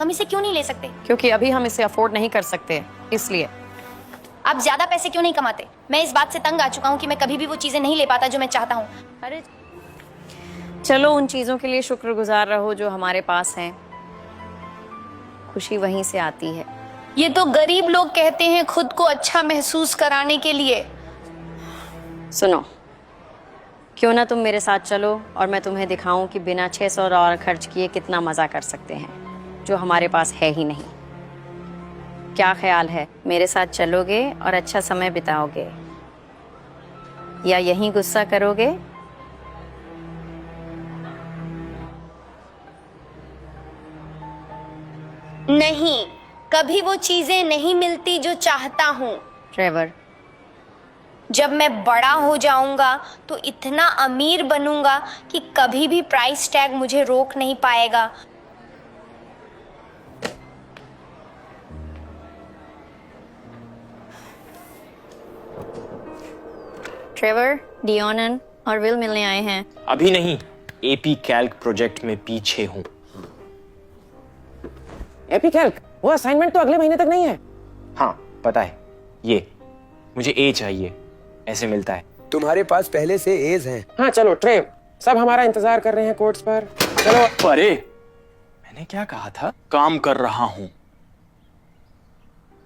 हम इसे क्यों नहीं ले सकते? क्योंकि अभी हम इसे अफोर्ड नहीं कर सकते, इसलिए। आप ज्यादा पैसे क्यों नहीं कमाते? मैं इस बात से तंग आ चुका हूँ कि मैं कभी भी वो चीजें नहीं ले पाता जो मैं चाहता हूँ। अरे चलो, उन चीजों के लिए शुक्रगुजार रहो जो हमारे पास हैं। खुशी वहीं से आती है। ये तो गरीब लोग कहते हैं खुद को अच्छा महसूस कराने के लिए। सुनो, क्यों ना तुम मेरे साथ चलो और मैं तुम्हें दिखाऊं कि बिना $600 खर्च किए कितना मजा कर सकते हैं, जो हमारे पास है ही नहीं। क्या ख्याल है, मेरे साथ चलोगे और अच्छा समय बिताओगे, या यहीं गुस्सा करोगे? नहीं, कभी वो चीजें नहीं मिलती जो चाहता हूँ। ट्रेवर, जब मैं बड़ा हो जाऊंगा तो इतना अमीर बनूंगा कि कभी भी प्राइस टैग मुझे रोक नहीं पाएगा। ट्रेवर, डियोनन और विल मिलने आए हैं। अभी नहीं, एपी कैल्क प्रोजेक्ट में पीछे हूँ। एपी कैल्क, वो असाइनमेंट तो अगले महीने तक नहीं है। हाँ पता है, ये मुझे ए चाहिए, ऐसे मिलता है। तुम्हारे पास पहले से एज हैं। हाँ चलो ट्रेव, सब हमारा इंतजार कर रहे हैं कोर्ट्स पर। चलो। अरे मैंने क्या कहा था? काम कर रहा हूँ,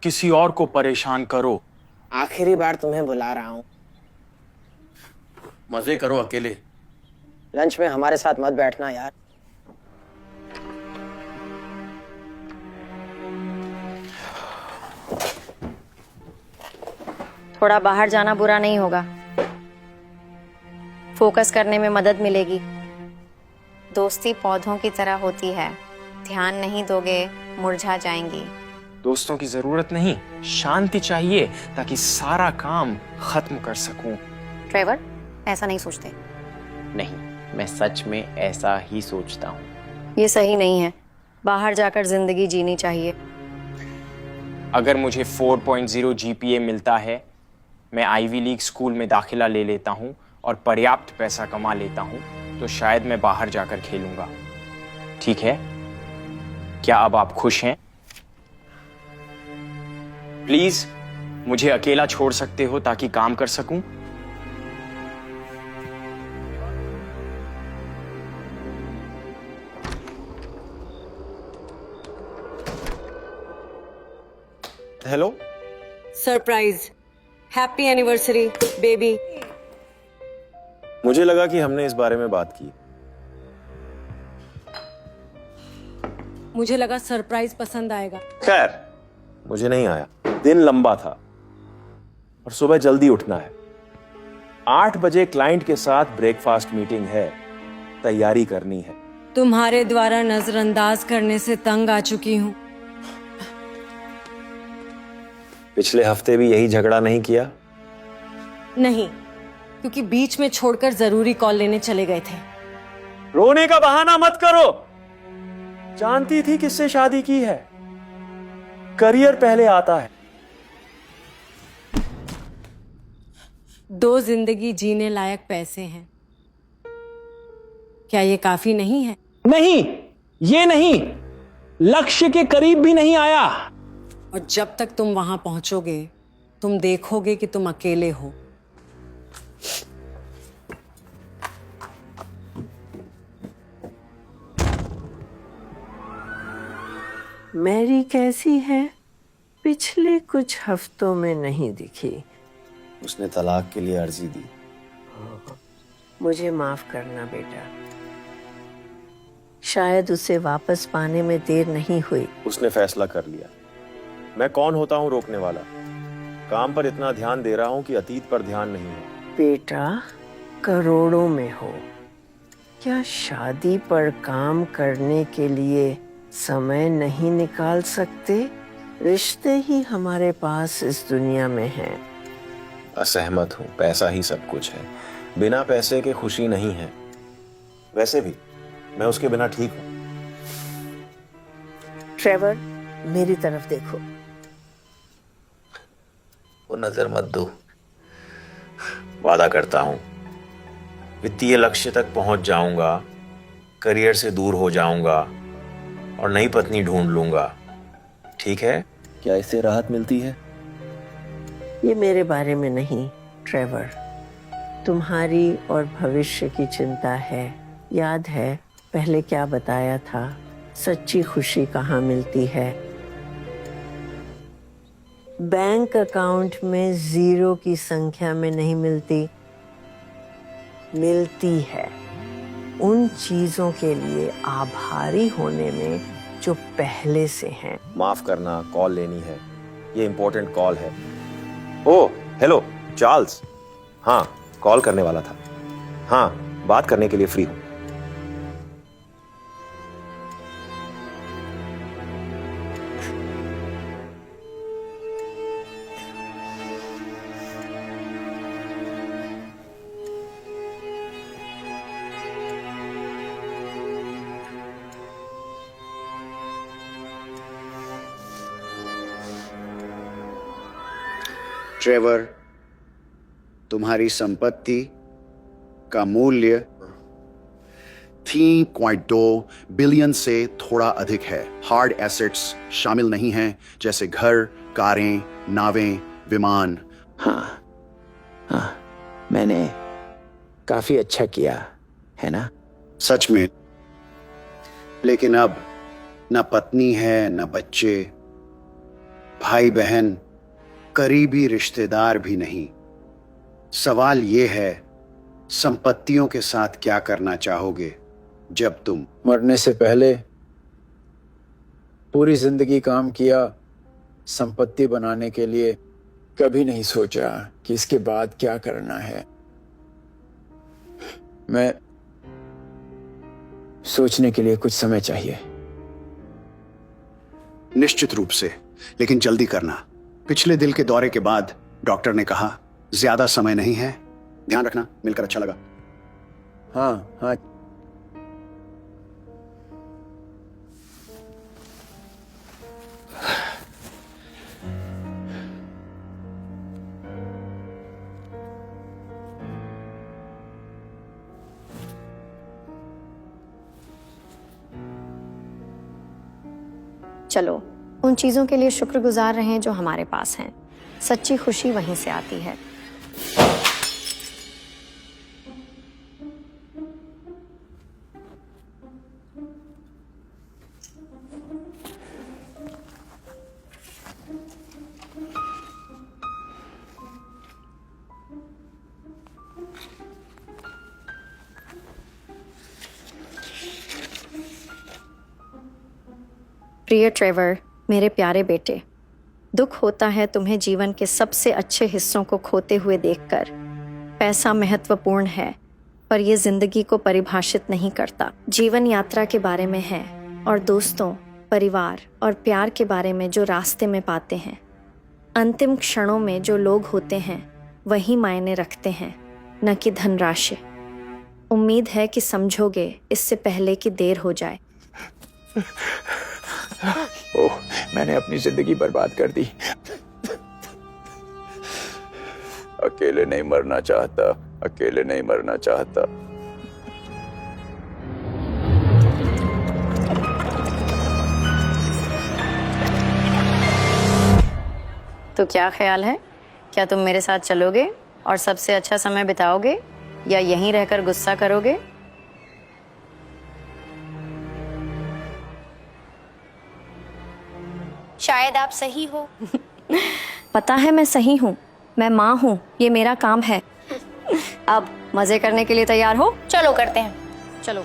किसी और को परेशान करो। आखिरी बार तुम्हें बुला रहा हूँ, मजे करो अकेले। लंच में हमारे साथ मत बैठना यार। थोड़ा बाहर जाना बुरा नहीं होगा, फोकस करने में मदद मिलेगी। दोस्ती पौधों की तरह होती है, ध्यान नहीं दोगे मुरझा जाएंगी। दोस्तों की जरूरत नहीं, शांति चाहिए ताकि सारा काम खत्म कर सकूं। ट्रेवर, ऐसा नहीं सोचते। नहीं, मैं सच में ऐसा ही सोचता हूँ। ये सही नहीं है, बाहर जाकर जिंदगी जीनी चाहिए। अगर मुझे 4.0 जीपीए मिलता है, मैं आईवी लीग स्कूल में दाखिला ले लेता हूँ और पर्याप्त पैसा कमा लेता हूँ, तो शायद मैं बाहर जाकर खेलूंगा। ठीक है? क्या अब आप खुश हैं? प्लीज मुझे अकेला छोड़ सकते हो ताकि काम कर सकूं? Hello. Surprise, happy anniversary baby. मुझे लगा कि हमने इस बारे में बात की। मुझे लगा सरप्राइज पसंद आएगा। खैर, मुझे नहीं आया। दिन लंबा था और सुबह जल्दी उठना है। 8 बजे क्लाइंट के साथ ब्रेकफास्ट मीटिंग है, तैयारी करनी है। तुम्हारे द्वारा नजरअंदाज करने से तंग आ चुकी हूँ। पिछले हफ्ते भी यही झगड़ा नहीं किया? नहीं, क्योंकि बीच में छोड़कर जरूरी कॉल लेने चले गए थे। रोने का बहाना मत करो। जानती थी किससे शादी की है। करियर पहले आता है। 2 जिंदगी जीने लायक पैसे हैं, क्या ये काफी नहीं है? नहीं, ये नहीं, लक्ष्य के करीब भी नहीं आया। और जब तक तुम वहां पहुंचोगे, तुम देखोगे कि तुम अकेले हो। मैरी कैसी है? पिछले कुछ हफ्तों में नहीं दिखी। उसने तलाक के लिए अर्जी दी। मुझे माफ करना बेटा, शायद उसे वापस पाने में देर नहीं हुई। उसने फैसला कर लिया। मैं कौन होता हूं रोकने वाला? काम पर इतना ध्यान दे रहा हूं कि अतीत पर ध्यान नहीं है। बेटा, करोड़ों में हो, क्या शादी पर काम करने के लिए समय नहीं निकाल सकते? रिश्ते ही हमारे पास इस दुनिया में हैं। असहमत हूं, पैसा ही सब कुछ है। बिना पैसे के खुशी नहीं है। वैसे भी मैं उसके बिना ठीक हूं। ट्रेवर, मेरी तरफ देखो। वो नजर मत दो। वादा करता हूं, वित्तीय लक्ष्य तक पहुंच जाऊंगा, करियर से दूर हो जाऊंगा, और नई पत्नी ढूंढ लूंगा, ठीक है? क्या इससे राहत मिलती है? ये मेरे बारे में नहीं ट्रेवर, तुम्हारी और भविष्य की चिंता है। याद है पहले क्या बताया था? सच्ची खुशी कहाँ मिलती है? बैंक अकाउंट में जीरो की संख्या में नहीं मिलती, मिलती है उन चीजों के लिए आभारी होने में जो पहले से हैं। माफ करना, कॉल लेनी है, ये इंपॉर्टेंट कॉल है। ओ हेलो चार्ल्स, हाँ कॉल करने वाला था। हाँ बात करने के लिए फ्री हूं। ट्रेवर, तुम्हारी संपत्ति का मूल्य 3.2 बिलियन से थोड़ा अधिक है। हार्ड एसेट्स शामिल नहीं हैं, जैसे घर, कारें, नावें, विमान। हाँ, मैंने काफी अच्छा किया है ना? सच में। लेकिन अब न पत्नी है, न बच्चे, भाई बहन, करीबी रिश्तेदार भी नहीं। सवाल ये है, संपत्तियों के साथ क्या करना चाहोगे जब तुम मरने से पहले पूरी जिंदगी काम किया संपत्ति बनाने के लिए, कभी नहीं सोचा कि इसके बाद क्या करना है। मैं सोचने के लिए कुछ समय चाहिए। निश्चित रूप से, लेकिन जल्दी करना। पिछले दिल के दौरे के बाद डॉक्टर ने कहा ज्यादा समय नहीं है। ध्यान रखना। मिलकर अच्छा लगा। हाँ हाँ। चलो उन चीज़ों के लिए शुक्रगुजार रहें जो हमारे पास हैं। सच्ची खुशी वहीं से आती है। प्रिय ट्रेवर, मेरे प्यारे बेटे, दुख होता है तुम्हें जीवन के सबसे अच्छे हिस्सों को खोते हुए देखकर। पैसा महत्वपूर्ण है, पर यह जिंदगी को परिभाषित नहीं करता। जीवन यात्रा के बारे में है और दोस्तों, परिवार और प्यार के बारे में जो रास्ते में पाते हैं। अंतिम क्षणों में जो लोग होते हैं वही मायने रखते हैं, न कि धनराशि। उम्मीद है कि समझोगे इससे पहले कि देर हो जाए। ओह, मैंने अपनी जिंदगी बर्बाद कर दी। अकेले नहीं मरना चाहता, अकेले नहीं मरना चाहता। तो क्या ख्याल है? क्या तुम मेरे साथ चलोगे और सबसे अच्छा समय बिताओगे, या यहीं रहकर गुस्सा करोगे? शायद आप सही हो। पता है मैं सही हूँ, मैं माँ हूँ, ये मेरा काम है। अब मजे करने के लिए तैयार हो? चलो करते हैं। चलो।